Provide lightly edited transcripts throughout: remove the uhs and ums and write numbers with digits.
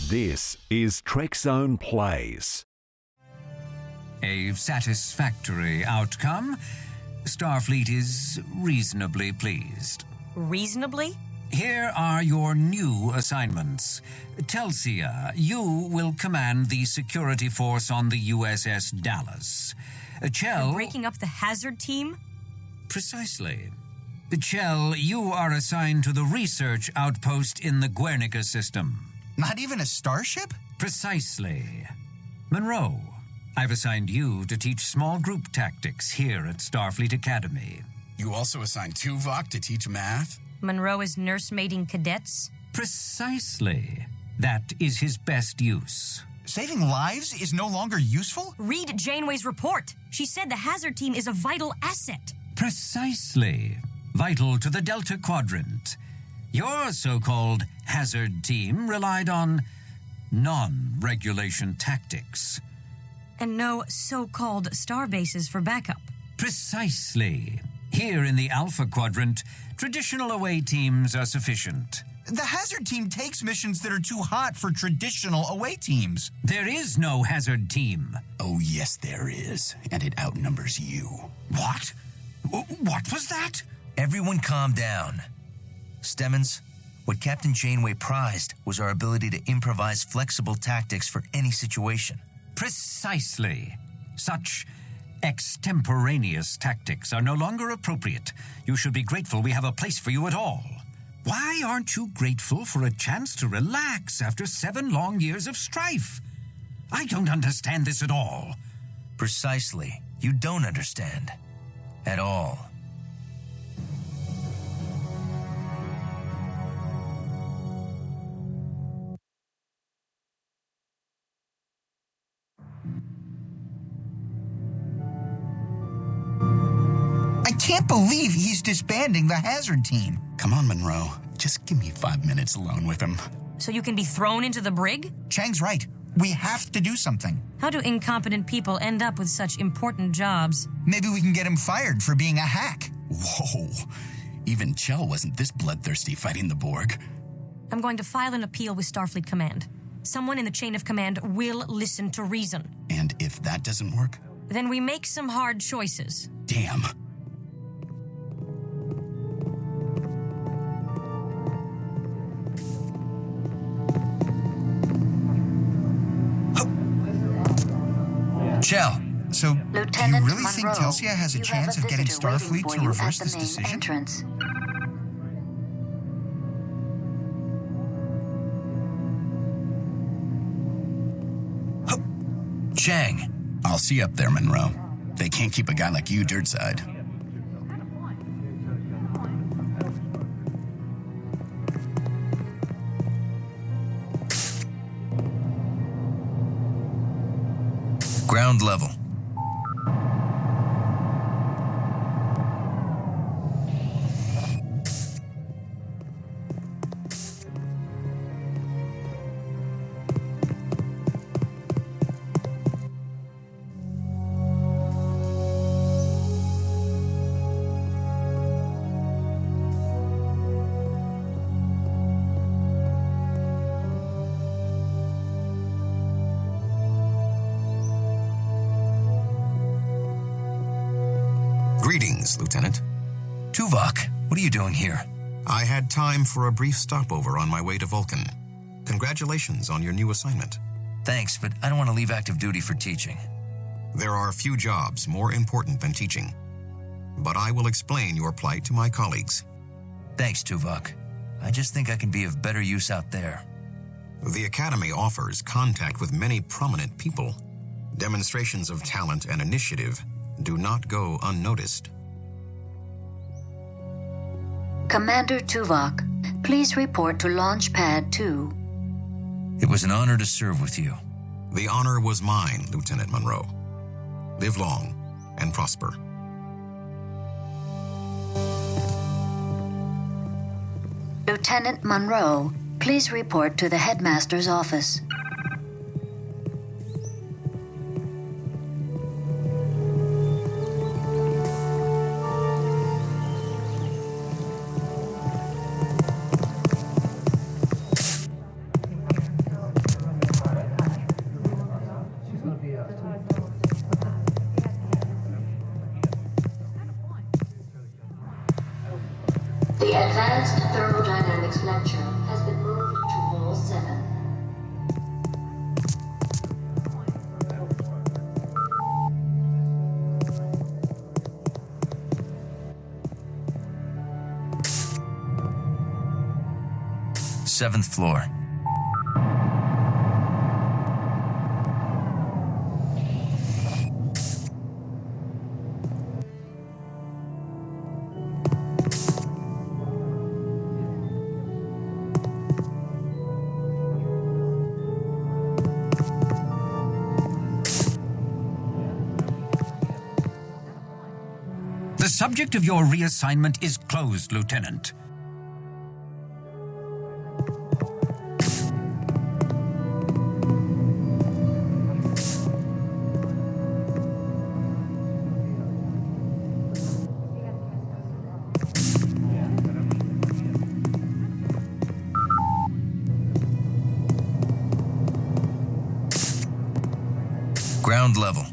This is Trekzone Plays. A satisfactory outcome. Starfleet is reasonably pleased. Reasonably? Here are your new assignments. Telsia, you will command the security force on the USS Dallas. Chell... You're breaking up the hazard team? Precisely. Chell, you are assigned to the research outpost in the Guernica system. Not even a starship? Precisely. Monroe, I've assigned you to teach small group tactics here at Starfleet Academy. You also assigned Tuvok to teach math? Monroe is nursemaiding cadets? Precisely. That is his best use. Saving lives is no longer useful? Read Janeway's report. She said the hazard team is a vital asset. Precisely. Vital to the Delta Quadrant. Your so-called hazard team relied on non-regulation tactics. And no so-called starbases for backup. Precisely. Here in the Alpha Quadrant, traditional away teams are sufficient. The hazard team takes missions that are too hot for traditional away teams. There is no hazard team. Oh, yes, there is. And it outnumbers you. What? What was that? Everyone calm down. Stemmons, what Captain Janeway prized was our ability to improvise flexible tactics for any situation. Precisely. Such extemporaneous tactics are no longer appropriate. You should be grateful we have a place for you at all. Why aren't you grateful for a chance to relax after 7 long years of strife? I don't understand this at all. Precisely. You don't understand. At all. I can't believe he's disbanding the hazard team. Come on, Monroe. Just give me 5 minutes alone with him. So you can be thrown into the brig? Chang's right. We have to do something. How do incompetent people end up with such important jobs? Maybe we can get him fired for being a hack. Whoa. Even Chell wasn't this bloodthirsty fighting the Borg. I'm going to file an appeal with Starfleet Command. Someone in the chain of command will listen to reason. And if that doesn't work? Then we make some hard choices. Damn. Chell. So, Lieutenant do you really Monroe, think Telsia has a you chance have of getting visitor waiting Starfleet for to you reverse at the this main decision? entrance. Chang. I'll see you up there, Monroe. They can't keep a guy like you dirtside. Ground level. Greetings, Lieutenant. Tuvok, what are you doing here? I had time for a brief stopover on my way to Vulcan. Congratulations on your new assignment. Thanks, but I don't want to leave active duty for teaching. There are few jobs more important than teaching. But I will explain your plight to my colleagues. Thanks, Tuvok. I just think I can be of better use out there. The Academy offers contact with many prominent people. Demonstrations of talent and initiative do not go unnoticed. Commander Tuvok, please report to Launch Pad 2. It was an honor to serve with you. The honor was mine, Lieutenant Monroe. Live long and prosper. Lieutenant Monroe, please report to the Headmaster's office. The Advanced Thermodynamics lecture has been moved to Hall 7. Seventh floor. The subject of your reassignment is closed, Lieutenant. Ground level.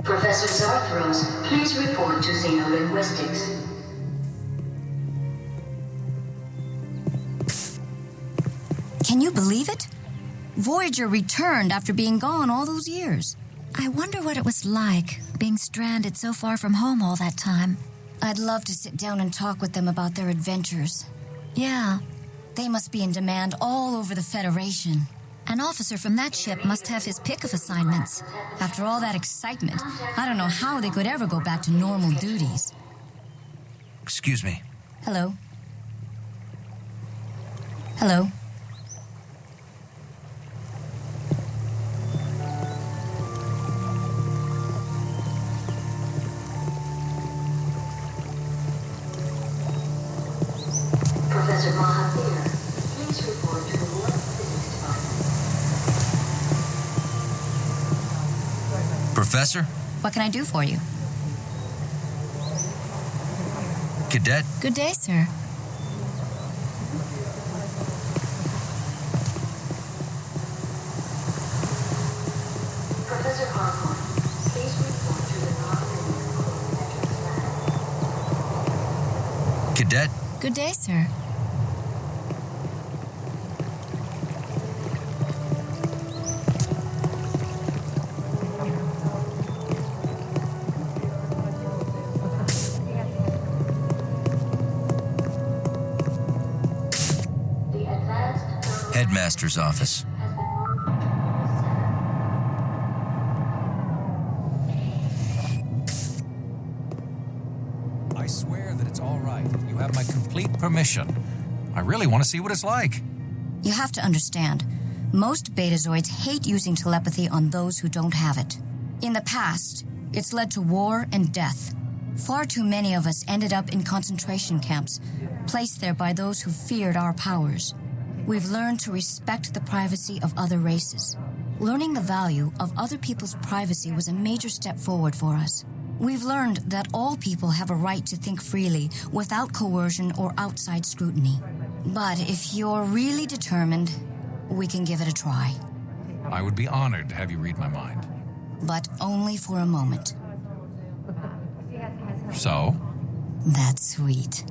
Professor Zarthros, please report to Xenolinguistics. Can you believe it? Voyager returned after being gone all those years. I wonder what it was like, being stranded so far from home all that time. I'd love to sit down and talk with them about their adventures. Yeah, They must be in demand all over the Federation. an officer from that ship must have his pick of assignments. After all that excitement, I don't know how they could ever go back to normal duties. Excuse me. Hello? Hello? Professor Mahathir, please report to the War Physics Department. Professor? What can I do for you? Cadet? Good day, sir. Professor Harcourt, please report to the non-linear Cadet? Good day, sir. Headmaster's office. I swear that it's all right. You have my complete permission. I really want to see what it's like. You have to understand, most Betazoids hate using telepathy on those who don't have it. In the past, it's led to war and death. Far too many of us ended up in concentration camps, placed there by those who feared our powers. We've learned to respect the privacy of other races. Learning the value of other people's privacy was a major step forward for us. We've learned that all people have a right to think freely without coercion or outside scrutiny. But if you're really determined, we can give it a try. I would be honored to have you read my mind. But only for a moment. So? That's sweet.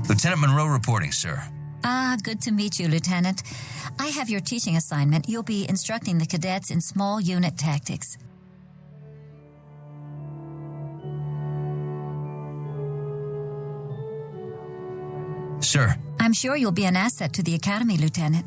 Lieutenant Monroe reporting, sir. Ah, good to meet you, Lieutenant. I have your teaching assignment. You'll be instructing the cadets in small unit tactics. Sir. I'm sure you'll be an asset to the Academy, Lieutenant.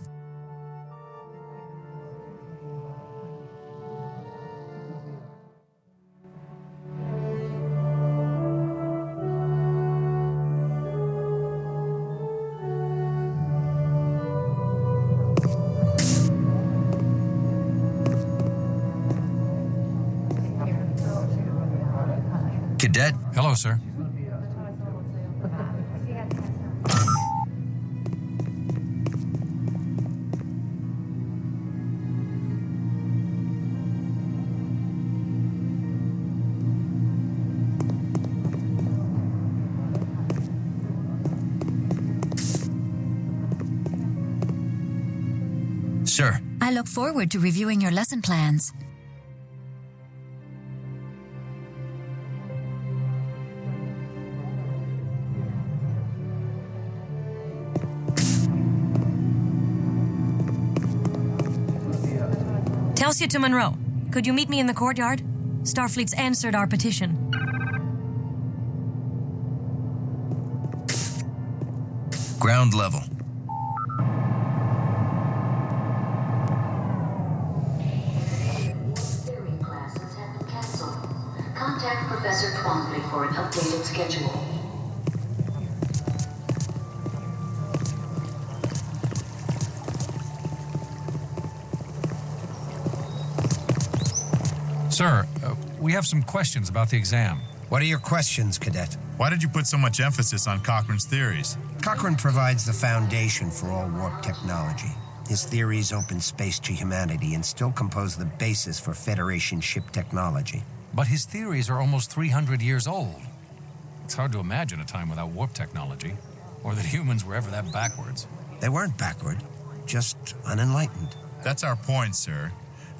Cadet? Hello, sir. Sir. I look forward to reviewing your lesson plans. Telsia to Monroe. Could you meet me in the courtyard? Starfleet's answered our petition. Ground level. Theory classes have been canceled. Contact Professor Twombly for an updated schedule. Sir, we have some questions about the exam. What are your questions, Cadet? Why did you put so much emphasis on Cochrane's theories? Cochrane provides the foundation for all warp technology. His theories open space to humanity and still compose the basis for Federation ship technology. But his theories are almost 300 years old. It's hard to imagine a time without warp technology, or that humans were ever that backwards. They weren't backward, just unenlightened. That's our point, sir.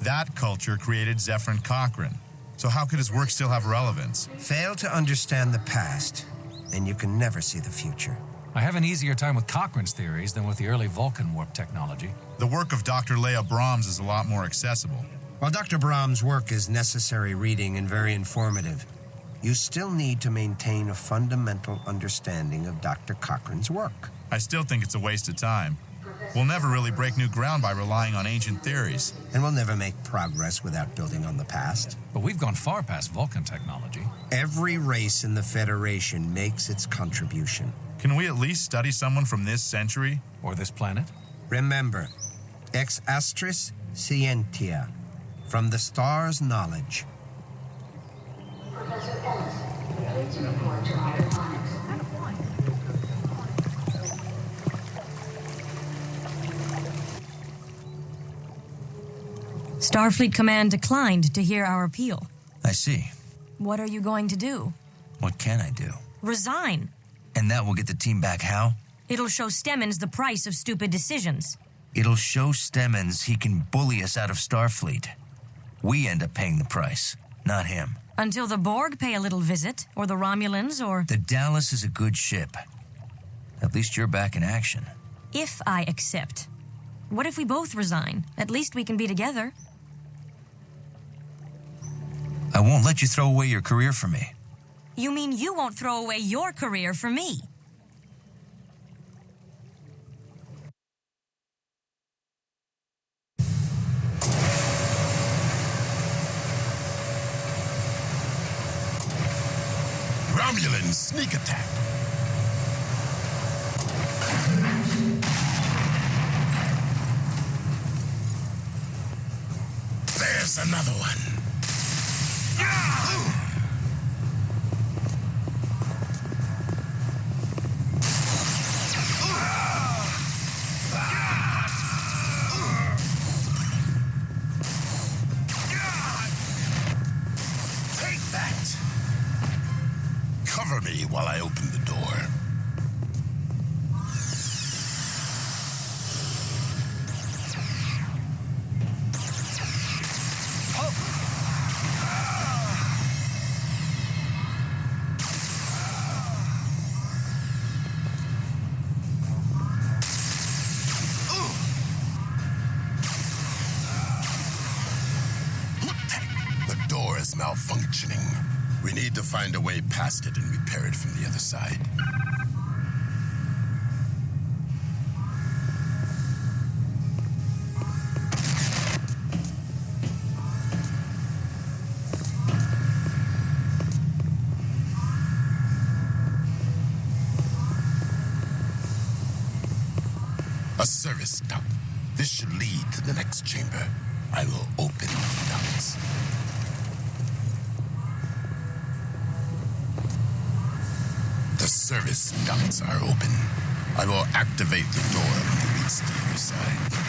That culture created Zephyrin Cochrane. So how could his work still have relevance? Fail to understand the past, and you can never see the future. I have an easier time with Cochrane's theories than with the early Vulcan warp technology. The work of Dr. Leia Brahms is a lot more accessible. While Dr. Brahms' work is necessary reading and very informative, you still need to maintain a fundamental understanding of Dr. Cochrane's work. I still think it's a waste of time. We'll never really break new ground by relying on ancient theories. And we'll never make progress without building on the past. But we've gone far past Vulcan technology. Every race in the Federation makes its contribution. Can we at least study someone from this century? Or this planet? Remember, ex astris scientia, from the stars' knowledge. Professor Ellis, please report to hydroponics. Starfleet Command declined to hear our appeal. I see. What are you going to do? What can I do? Resign. And that will get the team back how? It'll show Stemmons the price of stupid decisions. It'll show Stemmons he can bully us out of Starfleet. We end up paying the price, not him. Until the Borg pay a little visit, or the Romulans, or... The Dallas is a good ship. At least you're back in action. If I accept. What if we both resign? At least we can be together. I won't let you throw away your career for me. You mean you won't throw away your career for me? Romulan sneak attack. There's another one. Take that. Cover me while I open the door. The door is malfunctioning. We need to find a way past it and repair it from the other side. A service duct. This should lead to the next chamber. I will open the ducts. The service ducts are open. I will activate the door when we reach the other side.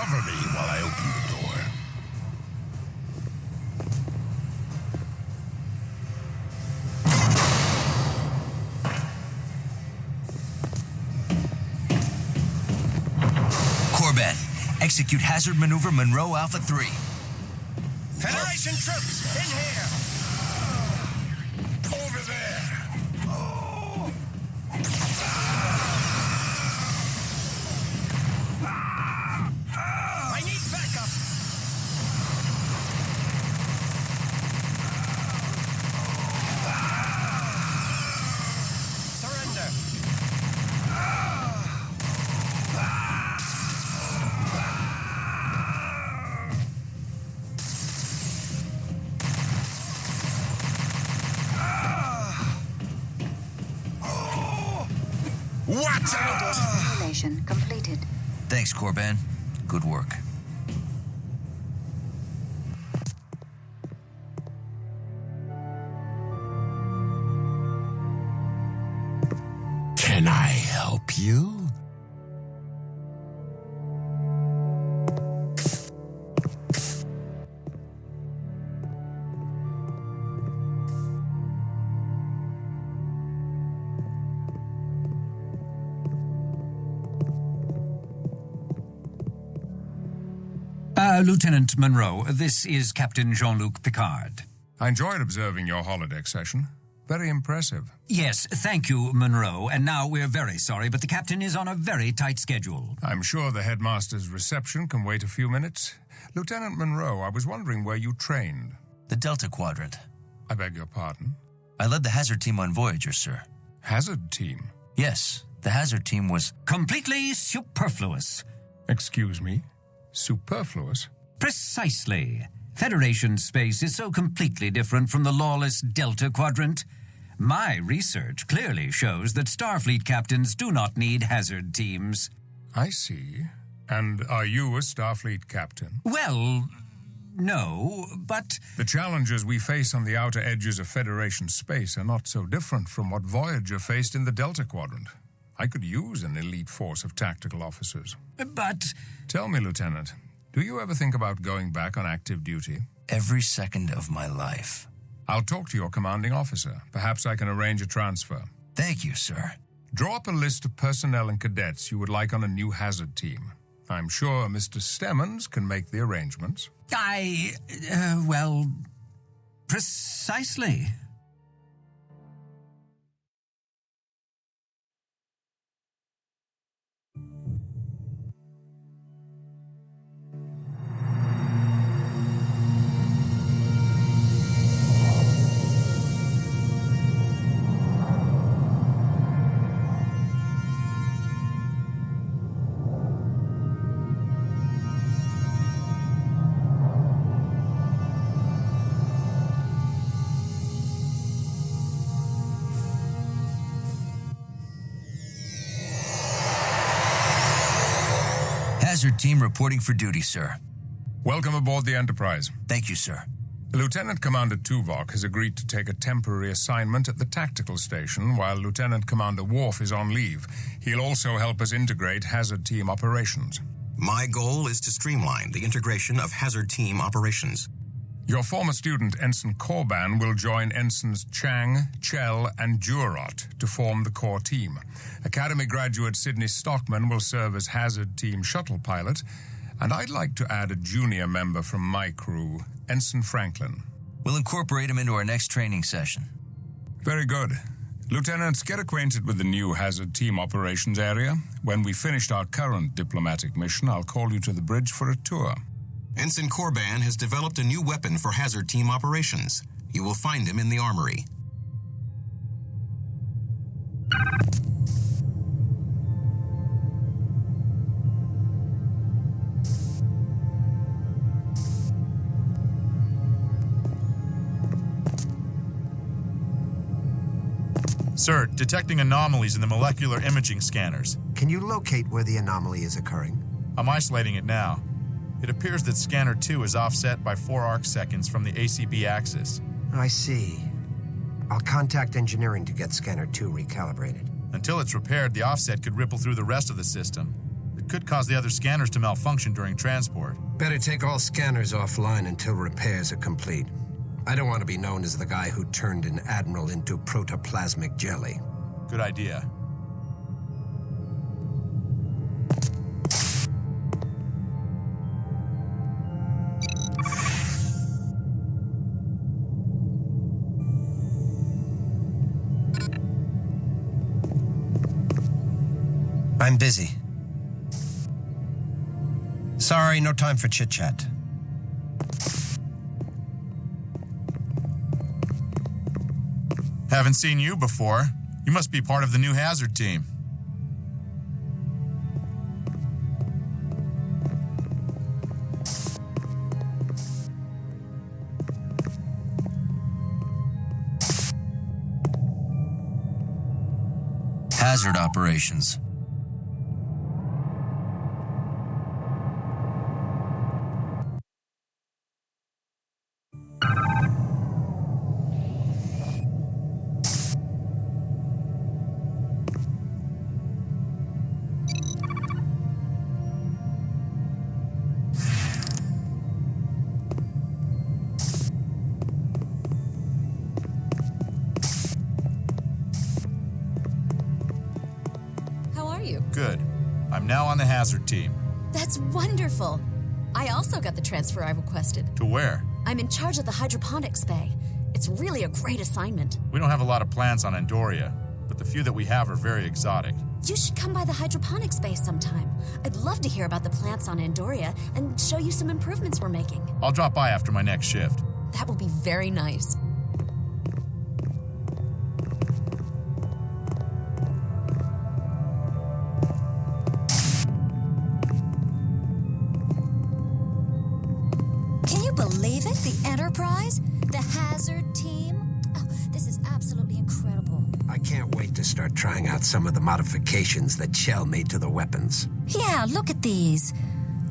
Cover me while I open the door. Corbett, execute hazard maneuver Monroe Alpha 3. Federation troops, in here! Over there! I need backup! Surrender! Watch out! Simulation completed. Thanks, Corbin. Good work. Can I help you? Lieutenant Monroe, this is Captain Jean-Luc Picard. I enjoyed observing your holodeck session. Very impressive. Yes, thank you, Monroe. And now we're very sorry, but the captain is on a very tight schedule. I'm sure the headmaster's reception can wait a few minutes. Lieutenant Monroe, I was wondering where you trained. The Delta Quadrant. I beg your pardon? I led the hazard team on Voyager, sir. Hazard team? Yes, the hazard team was... completely superfluous. Excuse me? Superfluous? Precisely. Federation space is so completely different from the lawless Delta Quadrant. My research clearly shows that Starfleet captains do not need hazard teams. I see. And are you a Starfleet captain? Well, no, but... The challenges we face on the outer edges of Federation space are not so different from what Voyager faced in the Delta Quadrant. I could use an elite force of tactical officers. But... Tell me, Lieutenant, do you ever think about going back on active duty? Every second of my life. I'll talk to your commanding officer. Perhaps I can arrange a transfer. Thank you, sir. Draw up a list of personnel and cadets you would like on a new hazard team. I'm sure Mr. Stemmons can make the arrangements. Well, precisely. Hazard team reporting for duty, sir. Welcome aboard the Enterprise. Thank you, sir. Lieutenant Commander Tuvok has agreed to take a temporary assignment at the tactical station while Lieutenant Commander Worf is on leave. He'll also help us integrate hazard team operations. My goal is to streamline the integration of hazard team operations. Your former student, Ensign Korban, will join Ensigns Chang, Chell, and Jurot to form the core team. Academy graduate Sidney Stockman will serve as hazard team shuttle pilot, and I'd like to add a junior member from my crew, Ensign Franklin. We'll incorporate him into our next training session. Very good. Lieutenants, get acquainted with the new hazard team operations area. When we finished our current diplomatic mission, I'll call you to the bridge for a tour. Ensign Korban has developed a new weapon for hazard team operations. You will find him in the armory. Sir, detecting anomalies in the molecular imaging scanners. Can you locate where the anomaly is occurring? I'm isolating it now. It appears that Scanner 2 is offset by 4 arc seconds from the ACB axis. I see. I'll contact engineering to get Scanner 2 recalibrated. Until it's repaired, the offset could ripple through the rest of the system. It Could cause the other scanners to malfunction during transport. Better take all scanners offline until repairs are complete. I don't want to be known as the guy who turned an admiral into protoplasmic jelly. Good idea. I'm busy. Sorry, no time for chit-chat. Haven't seen you before. You must be part of the new hazard team. Hazard operations. Good. I'm now on the hazard team. That's wonderful. I also got the transfer I requested. To where? I'm in charge of the hydroponics bay. It's really a great assignment. We don't have a lot of plants on Andoria, but the few that we have are very exotic. You should come by the hydroponics bay sometime. I'd love to hear about the plants on Andoria and show you some improvements we're making. I'll drop by after my next shift. That will be very nice. Believe it? The Enterprise? The Hazard Team? Oh, this is absolutely incredible. I can't wait to start trying out some of the modifications that Chell made to the weapons. Yeah, look at these.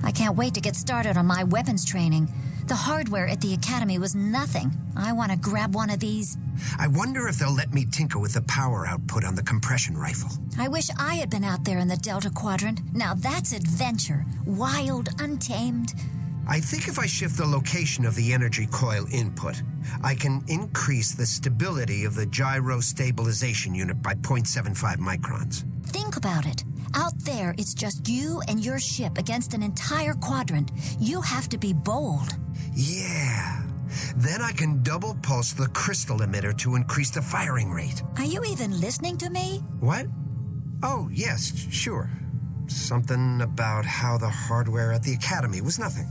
I can't wait to get started on my weapons training. The hardware at the Academy was nothing. I want to grab one of these. I wonder if they'll let me tinker with the power output on the compression rifle. I wish I had been out there in the Delta Quadrant. Now that's adventure. Wild, untamed. I think if I shift the location of the energy coil input, I can increase the stability of the gyro stabilization unit by 0.75 microns. Think about it. Out there, it's just you and your ship against an entire quadrant. You have to be bold. Yeah. Then I can double pulse the crystal emitter to increase the firing rate. Are you even listening to me? What? Oh, yes, sure. Something about how the hardware at the Academy was nothing.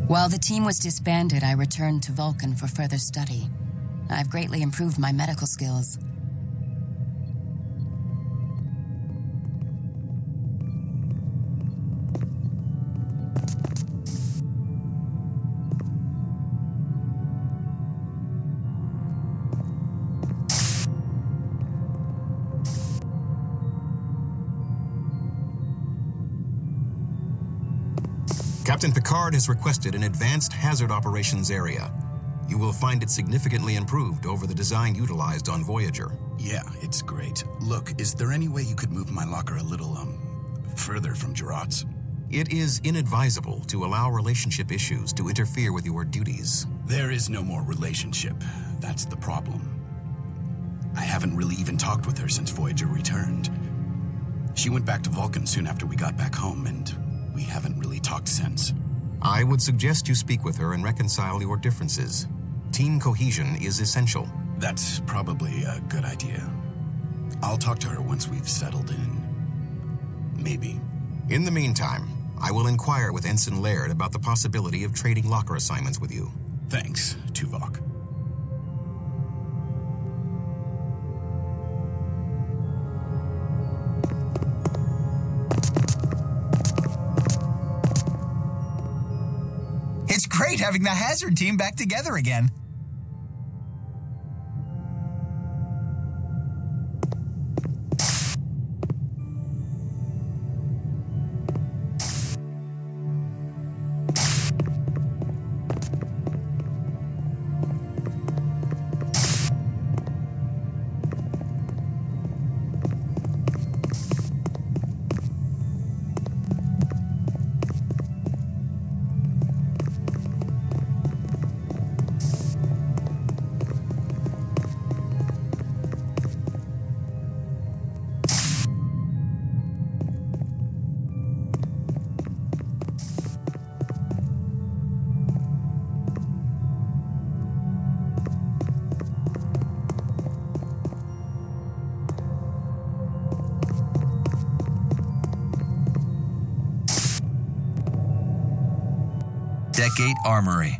While the team was disbanded, I returned to Vulcan for further study. I've greatly improved my medical skills. Captain Picard has requested an advanced hazard operations area. You will find it significantly improved over the design utilized on Voyager. Yeah, it's great. Look, is there any way you could move my locker a little, further from Gerard's? It is inadvisable to allow relationship issues to interfere with your duties. There is no more relationship. That's the problem. I haven't really even talked with her since Voyager returned. She went back to Vulcan soon after we got back home, and we haven't really talked since. I would suggest you speak with her and reconcile your differences. Team cohesion is essential. That's probably a good idea. I'll talk to her once we've settled in. Maybe. In the meantime, I will inquire with Ensign Laird about the possibility of trading locker assignments with you. Thanks, Tuvok. It's great having the hazard team back together again. Deck 8 Armory.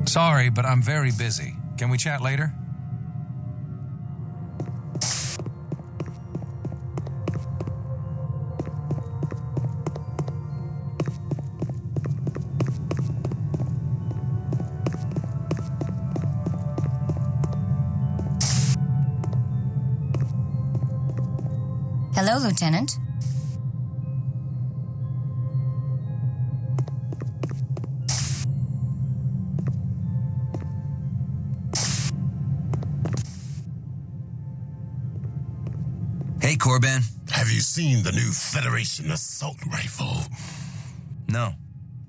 Sorry, but I'm very busy. Can we chat later? Hello, Lieutenant. Hey, Corban. Have you seen the new Federation assault rifle? No.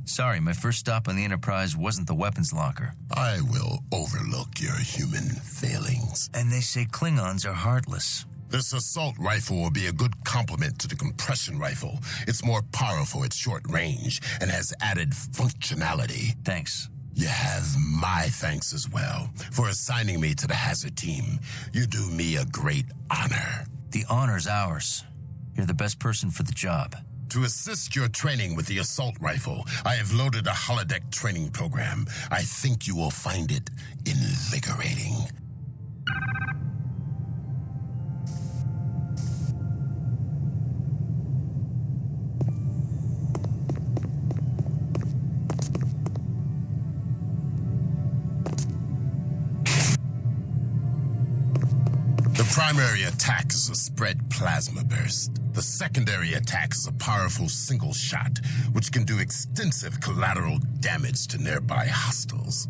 Sorry, my first stop on the Enterprise wasn't the weapons locker. I will overlook your human failings. And they say Klingons are heartless. This assault rifle will be a good complement to the compression rifle. It's more powerful at short range and has added functionality. Thanks. You have my thanks as well for assigning me to the hazard team. You do me a great honor. The honor's ours. You're the best person for the job. To assist your training with the assault rifle, I have loaded a holodeck training program. I think you will find it invigorating. The primary attack is a spread plasma burst. The secondary attack is a powerful single shot, which can do extensive collateral damage to nearby hostiles.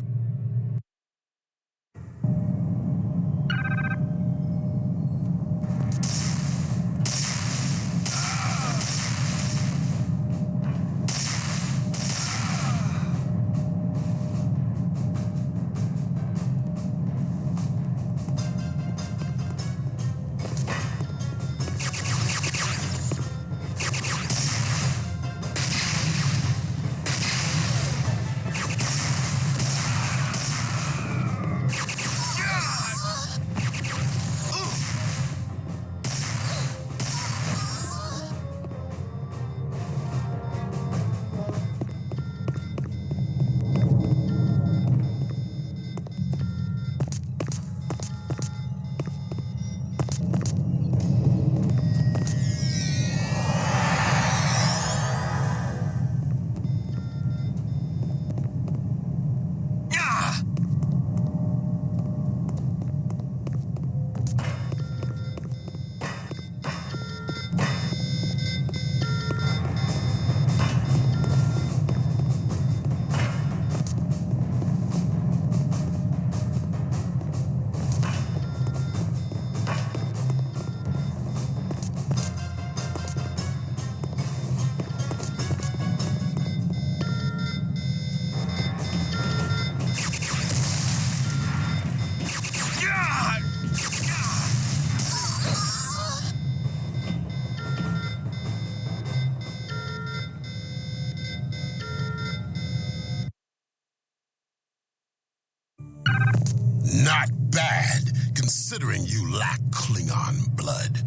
Not bad, considering you lack Klingon blood.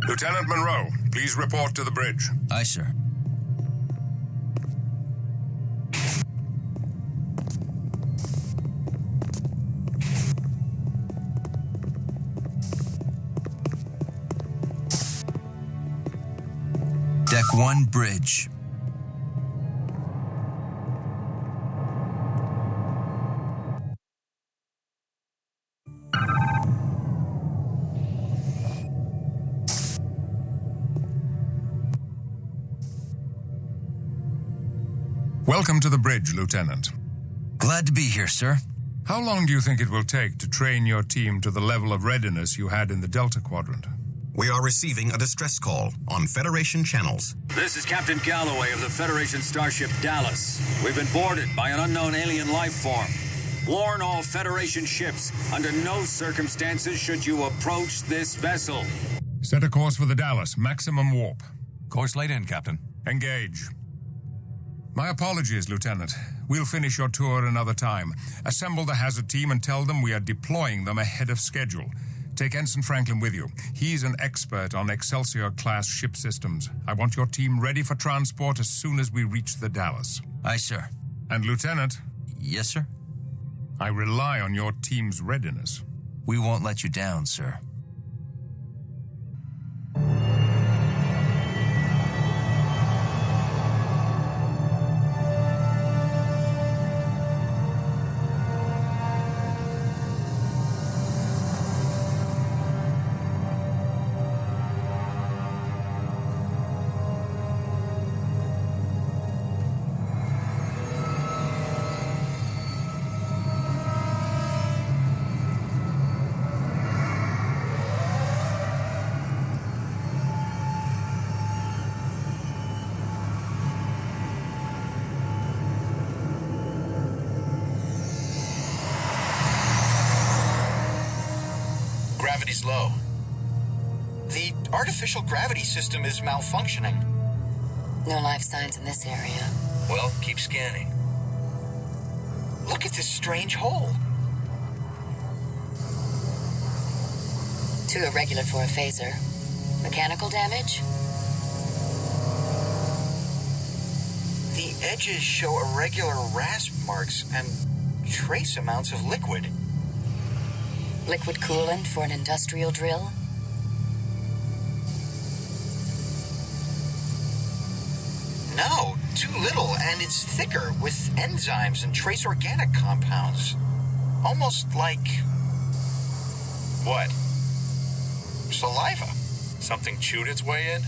Lieutenant Monroe, please report to the bridge. Aye, sir. Deck 1, bridge. Welcome to the bridge, Lieutenant. Glad to be here, sir. How long do you think it will take to train your team to the level of readiness you had in the Delta Quadrant? We are receiving a distress call on Federation channels. This is Captain Galloway of the Federation starship Dallas. We've been boarded by an unknown alien life form. Warn all Federation ships, under no circumstances should you approach this vessel. Set a course for the Dallas, maximum warp. Course laid in, Captain. Engage. My apologies, Lieutenant. We'll finish your tour another time. Assemble the hazard team and tell them we are deploying them ahead of schedule. Take Ensign Franklin with you. He's an expert on Excelsior-class ship systems. I want your team ready for transport as soon as we reach the Dallas. Aye, sir. And Lieutenant? Yes, sir? I rely on your team's readiness. We won't let you down, sir. Gravity's low. The artificial gravity system is malfunctioning. No life signs in this area. Well, keep scanning. Look at this strange hole. Too irregular for a phaser. Mechanical damage? The edges show irregular rasp marks and trace amounts of liquid. Liquid coolant for an industrial drill? No, too little, and it's thicker with enzymes and trace organic compounds. Almost like... what? Saliva. Something chewed its way in?